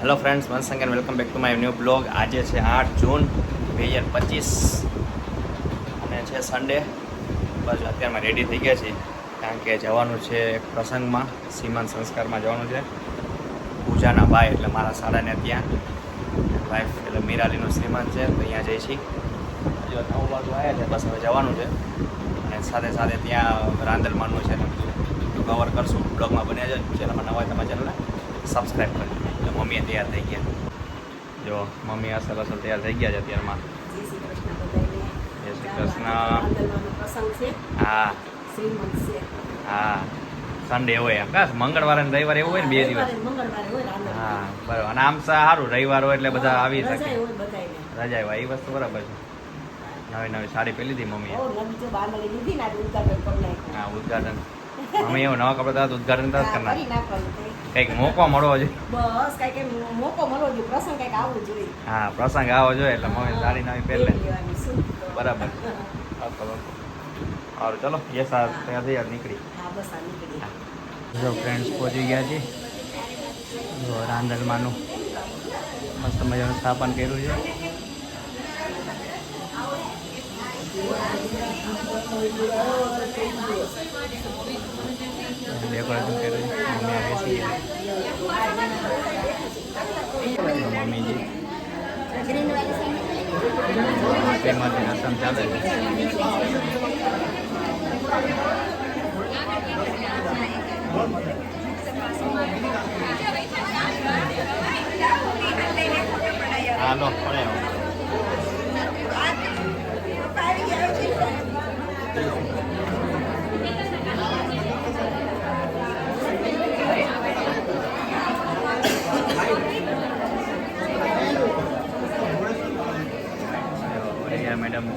Hello friends, once again welcome back to my new blog. આજે છે 8 જૂન 2025 અને છે સન્ડે. બસ અત્યારમાં રેડી થઈ ગયા છીએ કારણ કે જવાનું છે એક પ્રસંગમાં, સીમાંત સંસ્કારમાં જવાનું છે. પૂજાના ભાઈ એટલે મારા શાળાને ત્યાં વાઈફ એટલે મીરાલીનો શ્રીમાન છે, તો અહીંયા જઈ છીએ. હજુ 9 વાગે આવ્યા છે, બસ હવે જવાનું છે. અને સાથે સાથે ત્યાં રાંદલમાનું છે ને બધું કવર કરશું. બ્લોગમાં બન્યા છે. ચેનલમાં નવા તમારા ચેનલને સબસ્ક્રાઈબ કરી. મમ્મીએ તૈયાર થઈ ગયા. જો મમ્મી અસલ તૈયાર થઈ ગયા છે અત્યારમાં. જય શ્રી કૃષ્ણ. હા હા, સન્ડે હોય એમ કાશ મંગળવારે અને રવિવારે એવું હોય ને 2 દિવસ. હા બરાબર. અને આમ સારું રવિવાર હોય એટલે બધા આવી શકે, રજા હોય એ વસ્તુ બરાબર છે. નવી સાડી પહેરી લીધી મમ્મીએ. હા ઉદઘાટન મમ્મી એવું નવા કપડા તો ઉદઘાટન જ કરનાર. કંઈક મોકો મળવો જોઈએ. બસ કંઈક મોકો મળવો જોઈએ, પ્રસંગ કંઈક આવવો જોઈએ. હા પ્રસંગ આવવો જોઈએ એટલે મમ્મી સાડી નવી પહેરી લે. બરાબર. સારું ચલો યસ તૈયાર થઈ નીકળી. હા બસ આ નીકળી. જો ફ્રેન્ડ્સ પહોંચી ગયા છે. જો રાંદલમાનું મસ્ત મજાનું સ્થાપન કર્યું છે. ડેકોરેશન કર્યું છે. મમ્મી આ બેસી ગયા. મમ્મીજી તેમાંથી રસમ ચાલે છે. હાલો પડે મેડમ.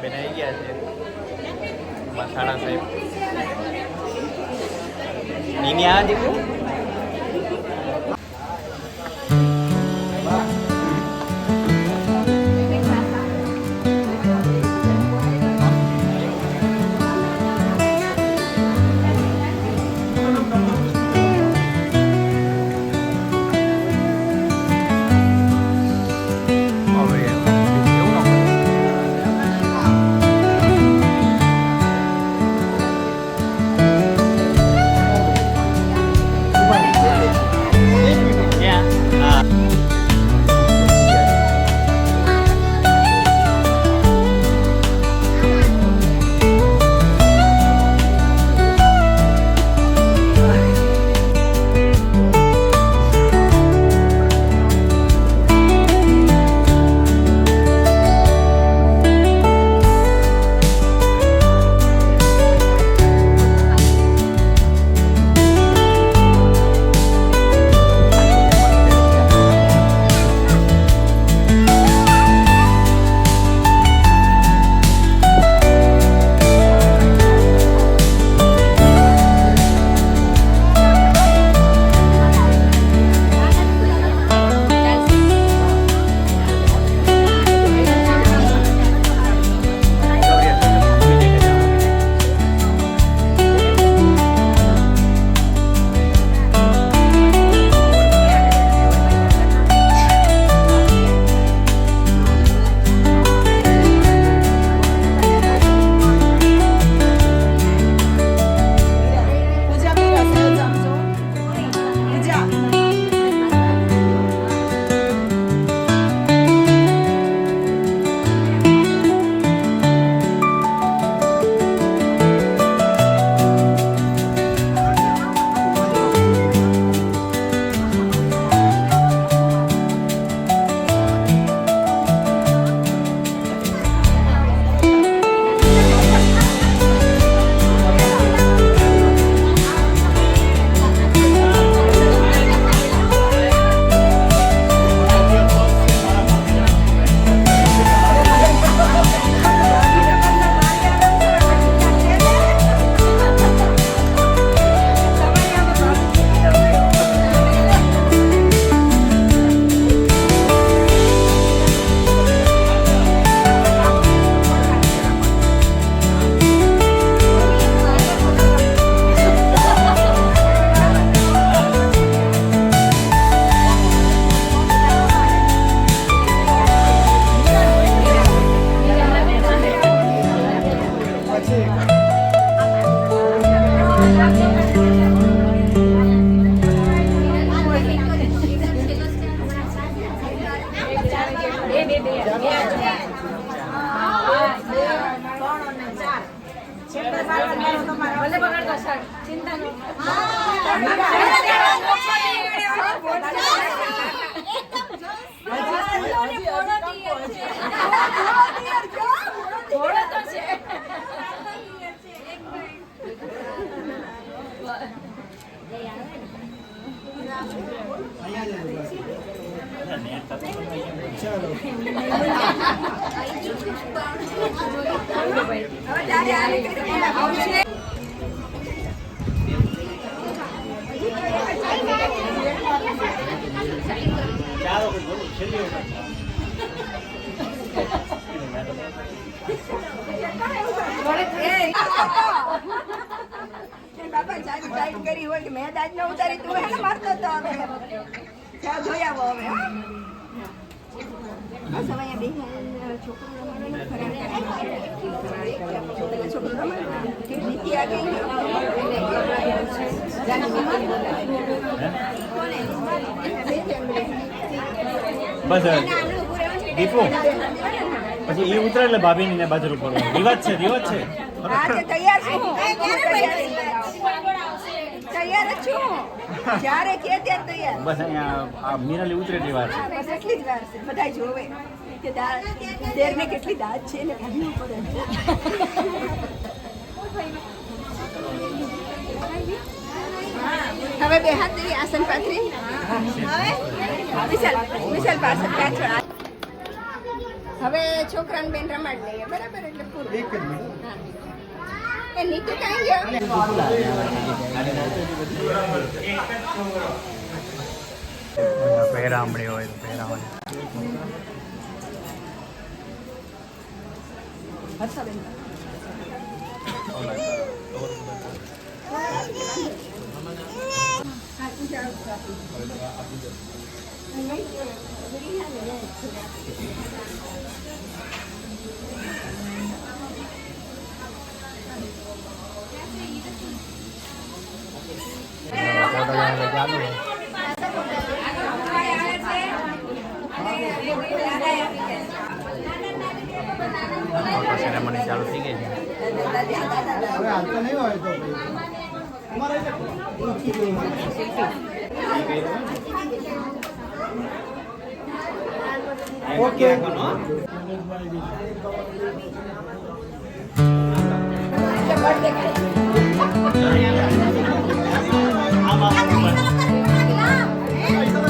બેન આવી ગયા છે મસાલા સાહેબ. નીની આ દીકરું ઘોડો તો છે. હવે તારે આને કરી આવશે. બાપા જાગી જાગી કરી હોય કે મેં દાજ ન ઉતારી તું હે ને મારતો તો હવે ચાલ જોઈ આવો હવે હા બસ હવે અહીંયા બેહીને છોકરું રમાડવાનું ફરાર કરે છોકરું રમાડવાનું કે નીતિ આ ગઈ બસ દીપુ પછી એ ઉતરે એટલે ભાભીની ને બાજુ પડવાનું રિવાજ છે આજે તૈયાર છું તૈયાર જ છું જ્યારે કે ત્યારે તૈયાર બસ અહીંયા આ મીરાલી ઉતરે એટલી વાર છે બસ એટલી જ વાર છે બધા જોવે કે દેરને કેટલી દાદ છે ને કાઢવું પડે હવે બે હાથ દેવી આસન પાથરી હવે વિશાલ પાછળ પાછળ હવે છોકરાને બેન રમાડ લઈએ બરાબર એટલે પૂરું હા. એ નીતુ કાંઈ ગયો પહેરામણી હોય તો પહેરામણી હર્ષાબેન સેરેમની ચાલુ થઈ ગઈ છે બરાબર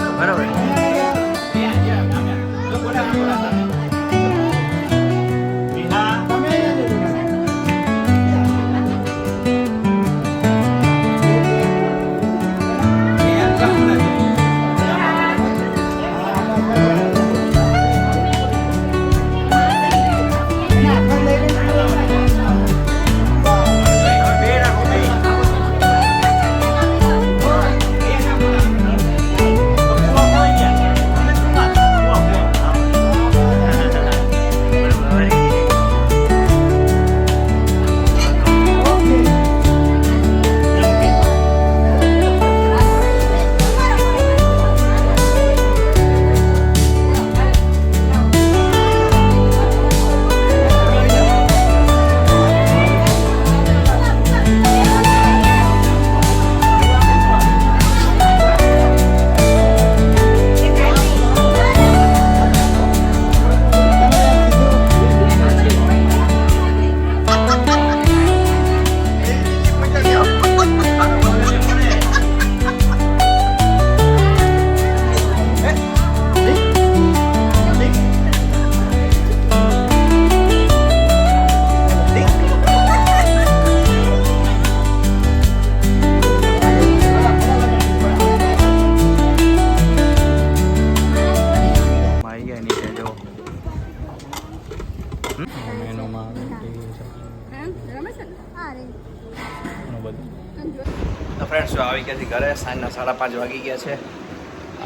તો ફ્રેન્ડ્સ આવી ગયા છે ઘરે સાંજના 5:30 વાગી ગયા છે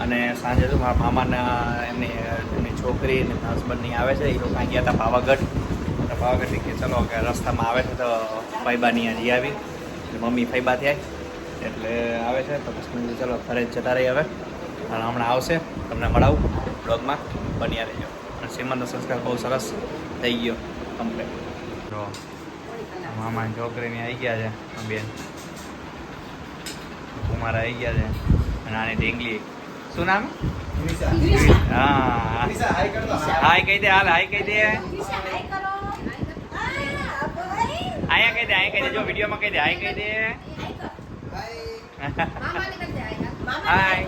અને સાંજે તો મારા મામાના એમની છોકરી અને હસબન્ડની આવે છે એ લોકો ગયા હતા પાવાગઢ તો પાવાગઢથી કે ચલો કે રસ્તામાં આવે છે તો ફૈબાની હજી આવી એટલે મમ્મી ફૈબા થયા એટલે આવે છે તો પછી ચલો ઘરે જ જતા રહી હવે અને હમણાં આવશે તમને મળાવું બ્લોગમાં બન્યા રહેજો અને શ્રીમંત સંસ્કાર બહુ સરસ થઈ ગયો કમ્પ્લેટ જો મામાની છોકરીની આવી ગયા છે બેન કુમાર આવી ગયા છે અને આની ઢીંગલી શું નામ હા હાય કહી દે હાલ હાય કહી દે આયા કહી દે જો વિડીયોમાં કહી દે હાય કહી દે હાય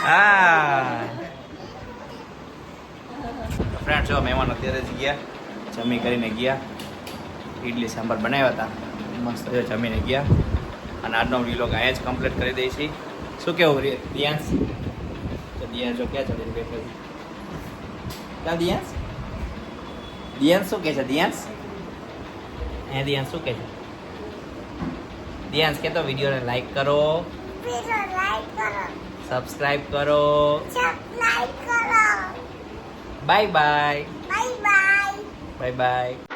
હા ફ્રેન્ડ જો મહેમાન અત્યારે જ ગયા જમી કરીને ગયા ઇડલી સાંભાર બનાવ્યા હતા મસ્ત છે જમીને ગયા અને આજનો વ્લોગ અહીંયા જ કમ્પ્લીટ કરી દઈએ છીએ શું કેવું રે દિયાંશ તો દિયાંશ જો ક્યાં ચડી બેઠો છે ક્યાં દિયાંશ દિયાંશ શું કહે છે દિયાંશ હે દિયાંશ શું કહે છે દિયાંશ કે તો વિડીયોને લાઈક કરો સબસ્ક્રાઇબ કરો બાય બાય બાય બાય